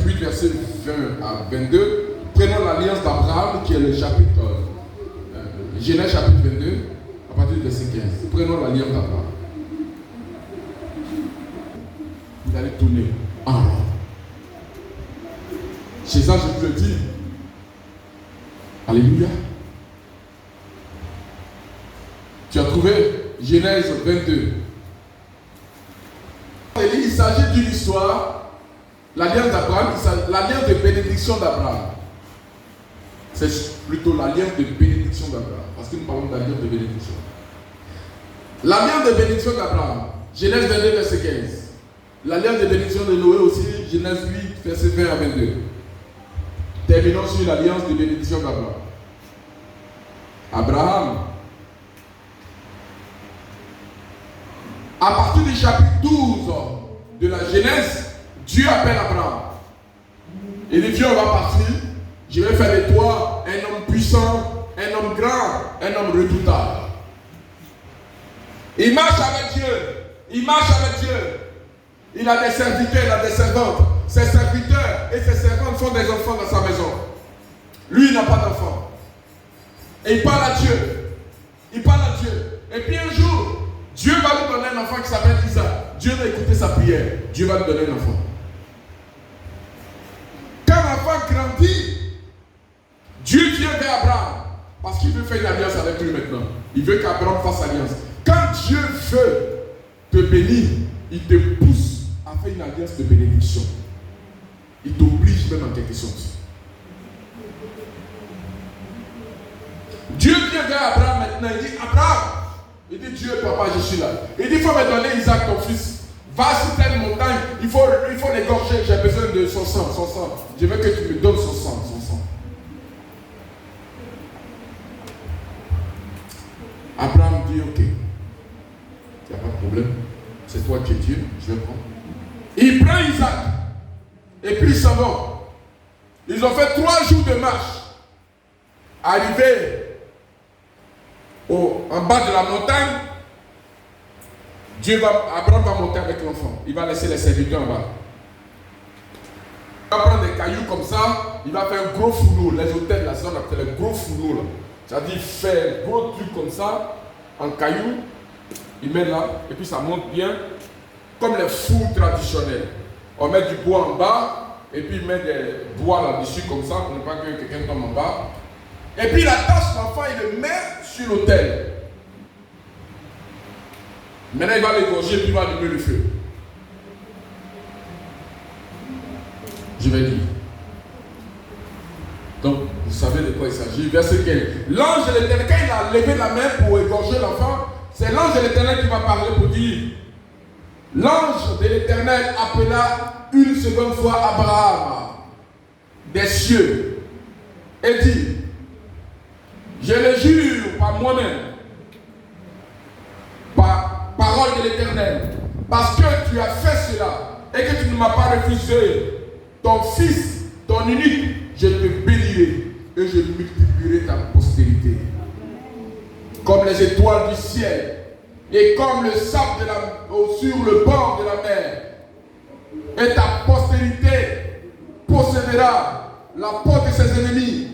chapitre 8, verset 20 à 22. Prenons l'alliance d'Abraham, qui est le chapitre Genèse chapitre 22, à partir du verset 15. Prenons l'alliance d'Abraham. Vous allez tourner en rond. C'est ça, je vous le dis. Alléluia. Tu as trouvé Genèse 22. Il s'agit d'une histoire, l'alliance d'Abraham, l'alliance de bénédiction d'Abraham. C'est plutôt l'alliance de bénédiction d'Abraham, parce que nous parlons d'alliance de bénédiction. L'alliance de bénédiction d'Abraham, Genèse 22, verset 15. L'alliance de bénédiction de Noé aussi, Genèse 8, verset 20 à 22. Terminons sur l'alliance de bénédiction d'Abraham. Abraham, à partir du chapitre 12 de la Genèse, Dieu appelle Abraham. Il dit, Dieu, on va partir. Je vais faire de toi un homme puissant, un homme grand, un homme redoutable. Il marche avec Dieu. Il marche avec Dieu. Il a des serviteurs, il a des servantes. Ses serviteurs et ses servantes sont des enfants dans sa maison. Lui, il n'a pas d'enfant. Et il parle à Dieu. Il parle à Dieu. Et puis un jour, Dieu va lui donner un enfant qui s'appelle Isaac. Dieu va écouter sa prière. Dieu va lui donner un enfant. Quand l'enfant grandit, Dieu vient vers Abraham. Parce qu'il veut faire une alliance avec lui maintenant. Il veut qu'Abraham fasse alliance. Quand Dieu veut te bénir, il te pousse à faire une alliance de bénédiction. Il t'oblige même en quelque sorte. Dieu vient vers Abraham maintenant. Il dit, Abraham, il dit, Dieu, papa, je suis là. Il dit, il faut me donner Isaac, ton fils. Va sur telle montagne, il faut l'égorger. J'ai besoin de son sang, son sang. Je veux que tu me donnes son sang, son sang. Abraham dit, ok, il n'y a pas de problème. C'est toi qui es Dieu, je vais prendre. Il prend Isaac. Et puis ils s'en vont. Ils ont fait 3 jours de marche. Arrivé en bas de la montagne, Abraham va monter avec l'enfant. Il va laisser les serviteurs en bas. Il va prendre des cailloux comme ça. Il va faire un gros fourneau. Les hôtels, la zone appelle le gros fourneau. C'est-à-dire faire un gros truc comme ça, en cailloux. Il met là, et puis ça monte bien, comme les fours traditionnels. On met du bois en bas, et puis il met des bois là-dessus comme ça, pour ne pas que quelqu'un tombe en bas. Et puis il attache l'enfant, il le met sur l'autel. Maintenant il va l'égorger, puis il va allumer le feu. Je vais dire. Donc, vous savez de quoi il s'agit. Verset 15. L'ange de l'Éternel, quand il a levé la main pour égorger l'enfant, c'est l'ange de l'Éternel qui va parler pour dire. L'ange de l'Éternel appela une seconde fois Abraham des cieux et dit, je le jure par moi-même, par parole de l'Éternel, parce que tu as fait cela et que tu ne m'as pas refusé ton fils, ton unique, je te bénirai et je multiplierai ta postérité comme les étoiles du ciel et comme le sable sur le bord de la mer. Et ta postérité possédera la porte de ses ennemis.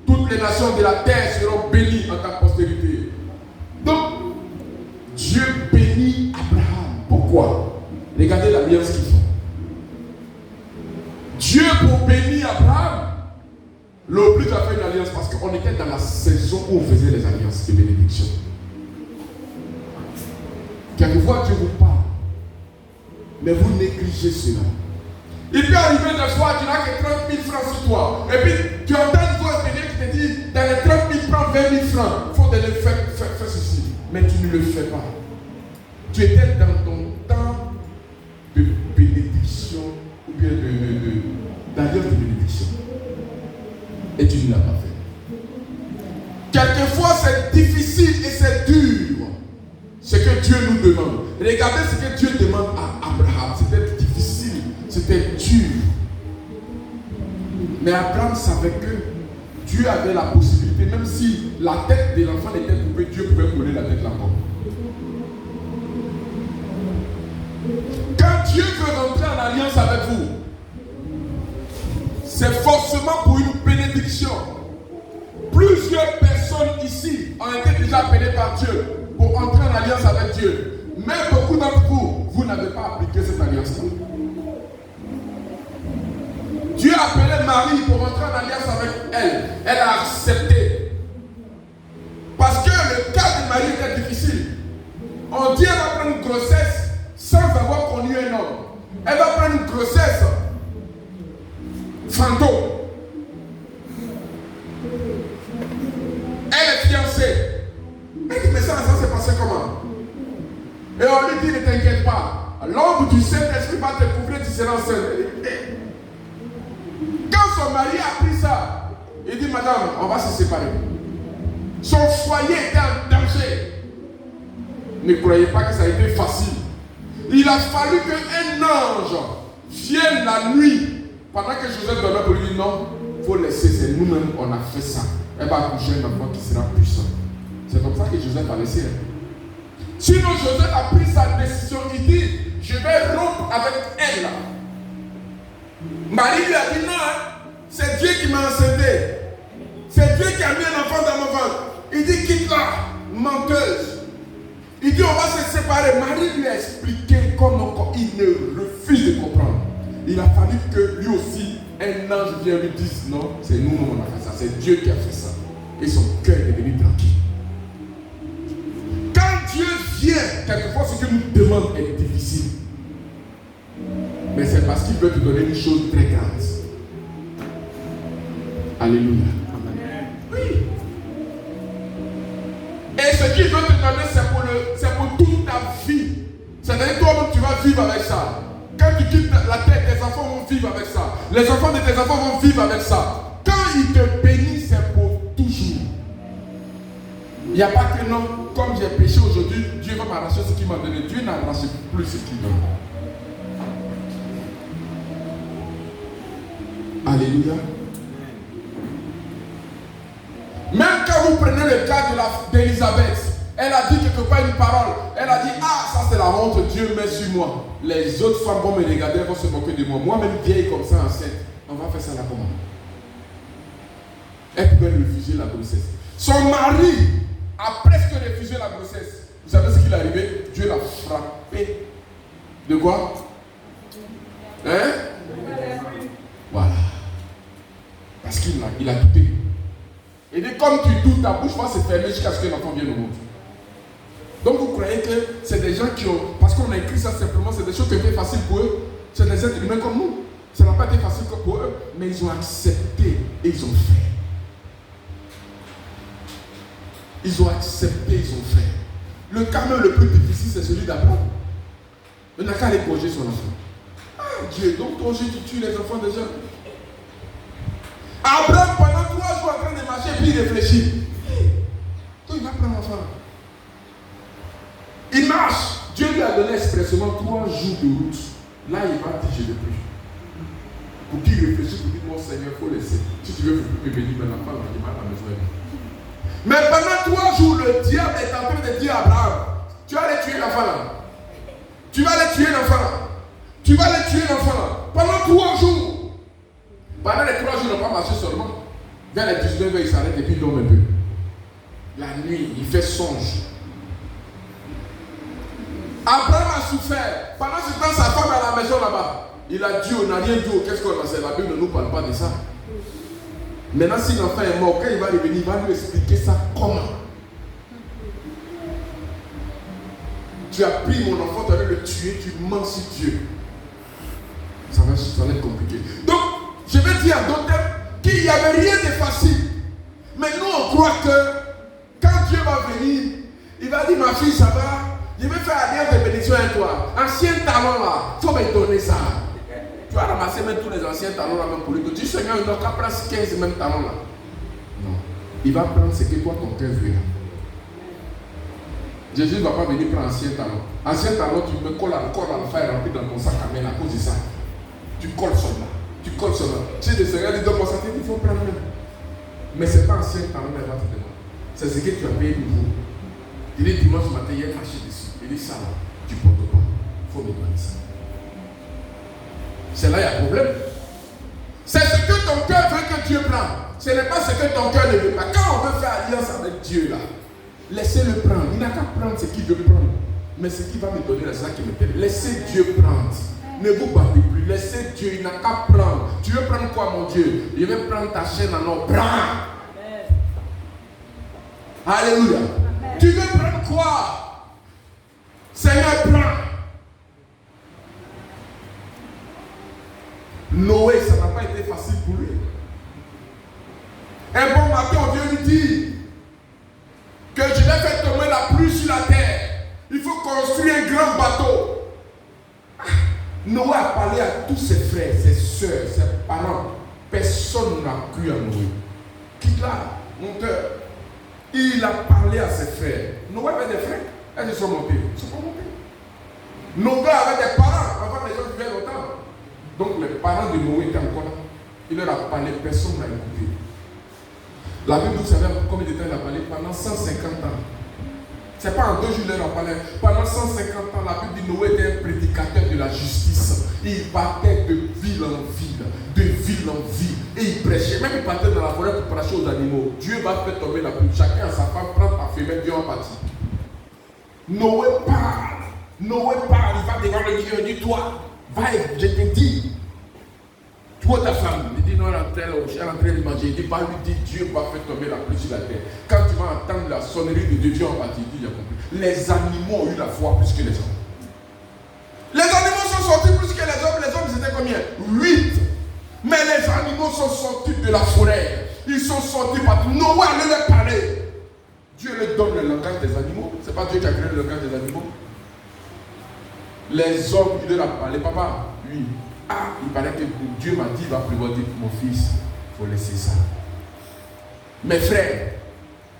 Toutes les nations de la terre seront bénies en ta postérité. Donc, Dieu bénit Abraham. Pourquoi? Regardez l'alliance qu'ils font. Dieu, pour bénir Abraham, l'oblige à faire une alliance parce qu'on était dans la saison où on faisait les alliances de bénédiction. Quelquefois, Dieu vous parle, mais vous négligez cela. Il peut arriver des fois, tu n'as que 30 000 francs sur toi. Et puis, tu entends une voix qui te dit, dans les 30 000 francs, 20 000 francs, il faut faire ceci. Mais tu ne le fais pas. Tu étais dans ton temps de bénédiction, ou bien d'alliance de bénédiction. Et tu ne l'as pas fait. Quelquefois, c'est difficile et c'est dur. Ce que Dieu nous demande. Regardez ce que Dieu demande à Abraham. C'était difficile, c'était dur. Mais Abraham savait que Dieu avait la possibilité, même si la tête de l'enfant était coupée, Dieu pouvait coller la tête là-bas. Quand Dieu veut rentrer en alliance avec vous, bénédiction. Plusieurs personnes ici ont été déjà appelées par Dieu pour entrer en alliance avec Dieu. Mais beaucoup d'entre vous, vous n'avez pas appliqué cette alliance-là. Dieu a appelé Marie pour entrer en alliance avec elle. Elle a accepté. Parce que le cas de Marie était difficile. On dit qu'elle va prendre une grossesse sans avoir connu un homme. Elle va prendre une grossesse fantôme. Elle est fiancée. Elle dit, mais ça s'est passé comment? Et on lui dit, ne t'inquiète pas. L'ombre du Saint-Esprit va te couvrir, tu seras enceinte. Quand son mari a appris ça, il dit, madame, on va se séparer. Son foyer était en danger. Ne croyez pas que ça a été facile. Il a fallu qu'un ange vienne la nuit pendant que Joseph dormait pour lui dire non, il faut laisser, c'est nous-mêmes, on a fait ça. Elle va accoucher un enfant qui sera puissant. C'est comme ça que Joseph a laissé. Sinon, Joseph a pris sa décision. Il dit, je vais rompre avec elle. Marie lui a dit non, c'est Dieu qui m'a enceinté. C'est Dieu qui a mis un enfant dans mon ventre. Il dit, quitte-la, menteuse. Il dit, on va se séparer. Marie lui a expliqué comment il ne refuse de comprendre. Il a fallu que lui aussi, un ange vienne lui dire, non, c'est nous, on a fait ça. C'est Dieu qui a fait ça. Et son cœur est devenu tranquille. Quand Dieu vient, quelquefois ce que nous demandons est difficile. Mais c'est parce qu'il veut te donner une chose très grande. Alléluia. Oui. Et ce qu'il veut te donner, c'est pour toute ta vie. C'est-à-dire toi-même, tu vas vivre avec ça. Quand tu quittes la terre, tes enfants vont vivre avec ça. Les enfants de tes enfants vont vivre avec ça. Quand il te bénit, c'est pour toujours. Il n'y a pas que non, comme j'ai péché aujourd'hui, Dieu va m'arracher ce qu'il m'a donné. Dieu n'arrache plus ce qu'il donne. Alléluia. Même quand vous prenez le cas d'Élisabeth, elle a dit quelque part une parole. Elle a dit, ah, ça c'est la honte, Dieu met sur moi. Les autres femmes vont me regarder, elles vont se moquer de moi. Moi-même vieille comme ça, enceinte, on va faire ça là comment? Elle pouvait refuser la grossesse. Son mari a presque refusé la grossesse. Vous savez ce qu'il est arrivé? Dieu l'a frappé. De quoi? Hein? Voilà. Parce qu'il a douté. Et dit, comme tu doutes, ta bouche va se fermer jusqu'à ce que l'enfant vienne au monde. Donc vous croyez que c'est des gens qui ont, parce qu'on a écrit ça simplement, c'est des choses qui étaient faciles pour eux. C'est des êtres humains comme nous. Ça n'a pas été facile pour eux, mais ils ont accepté et ils ont fait. Ils ont accepté, ils ont fait. Le cas même le plus difficile, c'est celui d'Abraham. Il n'a qu'à aller projeter son enfant. Ah Dieu, donc toi aussi tu tues les enfants des gens. Abraham, pendant 3 jours en train de marcher, puis il réfléchit. Toi, il va prendre l'enfant. Il marche. Dieu lui a donné expressément 3 jours de route. Là, il va dire, je ne plus. Pour qu'il réfléchisse, pour dire, mon Seigneur, il faut laisser. Si tu veux me bénir, mais l'enfant, il va à la maison. Mais pendant 3 jours, le diable est en train de dire à Abraham, tu vas aller tuer l'enfant là. Tu vas aller tuer l'enfant là. Tu vas aller tuer l'enfant là. Pendant 3 jours. Pendant les 3 jours, il n'a pas marché seulement. Vers les 19 heures, il s'arrête et puis il dort un peu. La nuit, il fait songe. Abraham a souffert. Pendant ce temps, sa femme est à la maison là-bas. Il a dit, on n'a rien dit, qu'est-ce qu'on a fait? La Bible ne nous parle pas de ça. Maintenant, si l'enfant est mort, quand il va revenir, il va lui expliquer ça comment. Tu as pris mon enfant, tu allais le tuer, tu mens sur Dieu. Ça va être compliqué. Donc, je vais dire à d'autres qu'il n'y avait rien de facile. Mais nous, on croit que quand Dieu va venir, il va dire, ma fille, ça va. Je vais faire alliance de bénédiction avec toi. Ancien talon là, il faut me donner ça. Tu vas ramasser même tous les anciens talons là, même pour lui. Tu dis, Seigneur, il n'a qu'à prendre 15 mêmes talons là. Non. Il va prendre ce que toi, ton cœur veut. Jésus ne va pas venir prendre ancien talon. Ancien talon, tu me colles encore à la faire remplir dans ton sac à main à cause de ça. Tu colles sur là. Tu colles sur là. Tu sais, le Seigneur dit, donne-moi ça, il faut prendre. Mais ce n'est pas ancien talon qu'il va te demander. C'est ce que tu as payé nouveau. Il est dimanche matin, il est caché dessus. Il dit ça là, tu ne portes pas. Il faut me demander ça. C'est là il y a un problème. C'est ce que ton cœur veut que Dieu prenne. Ce Ce n'est pas ce que ton cœur ne veut pas. Quand on veut faire alliance avec Dieu, là, laissez-le prendre. Il n'a qu'à prendre ce qu'il veut prendre. Mais ce qu'il va me donner, c'est ça qui me plaît. Laissez Dieu prendre. Ne vous battez plus. Laissez Dieu, il n'a qu'à prendre. Tu veux prendre quoi, mon Dieu? Je vais prendre ta chaîne en or. Prends. Alléluia. Amen. Tu veux prendre quoi? Seigneur, prends. Noé, ça n'a pas été facile pour lui. Un bon matin, Dieu lui dit que je vais faire tomber la pluie sur la terre. Il faut construire un grand bateau. Noé a parlé à tous ses frères, ses soeurs, ses parents. Personne n'a cru à Noé. Quitte là, mon cœur. Il a parlé à ses frères. Noé avait des frères. Elles se sont montées. Ils ne sont pas montés. Noé avait des parents. Avant les gens vivaient longtemps. Donc les parents de Noé étaient encore là. Il leur a parlé. Personne n'a écouté. La Bible, vous savez combien de temps il a parlé? Pendant 150 ans. Ce n'est pas en 2 jours qu'il leur a parlé. Pendant 150 ans, la Bible dit Noé était un prédicateur de la justice. Il partait de ville en ville, de ville en ville. Et il prêchait. Même il partait dans la forêt pour prêcher aux animaux. Dieu va faire tomber la pluie. Chacun a sa femme, prend ta femelle, viens en partie. Noé parle. Noé parle. Il va devant le Dieu. Il dit toi, va, je te dis. Toi, ta femme, il dit non, elle est en train de manger. Il dit, bah, lui dit, Dieu va faire tomber la pluie sur la terre. Quand tu vas entendre la sonnerie de Dieu, viens en partie. Il dit, j'ai compris. Les animaux ont eu la foi plus que les hommes. Les animaux sont sortis plus que les hommes. Les hommes, c'était combien? 8. Mais les animaux sont sortis de la forêt. Ils sont sortis partout. Noé allait leur parler. Dieu leur donne le langage des animaux. Ce n'est pas Dieu qui a créé le langage des animaux. Les hommes, il leur a parlé. Papa, lui, il paraît que Dieu m'a dit, il va pleuvoir. Dit, mon fils, il faut laisser ça. Mes frères,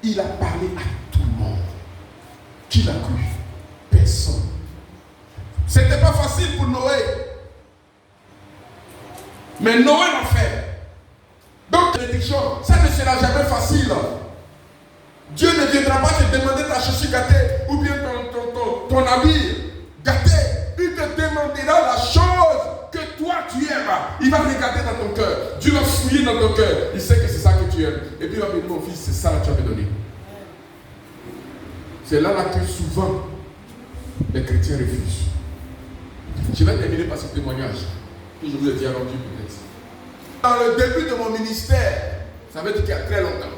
il a parlé à tout le monde. Qui l'a cru? Personne. Ce n'était pas facile pour Noé. Mais Noé l'a fait. Donc, bénédiction, ça ne sera jamais facile. Dieu ne viendra pas te demander ta chaussure gâtée ou bien ton habit gâté. Il te demandera la chose que toi tu aimes. Il va regarder dans ton cœur. Dieu va fouiller dans ton cœur. Il sait que c'est ça que tu aimes. Et puis il va me dire, mon fils, c'est ça que tu as me donné. C'est là que souvent les chrétiens refusent. Je vais terminer par ce témoignage que je vous ai déjà rendu peut-être. Dans le début de mon ministère, ça veut dire qu'il y a très longtemps,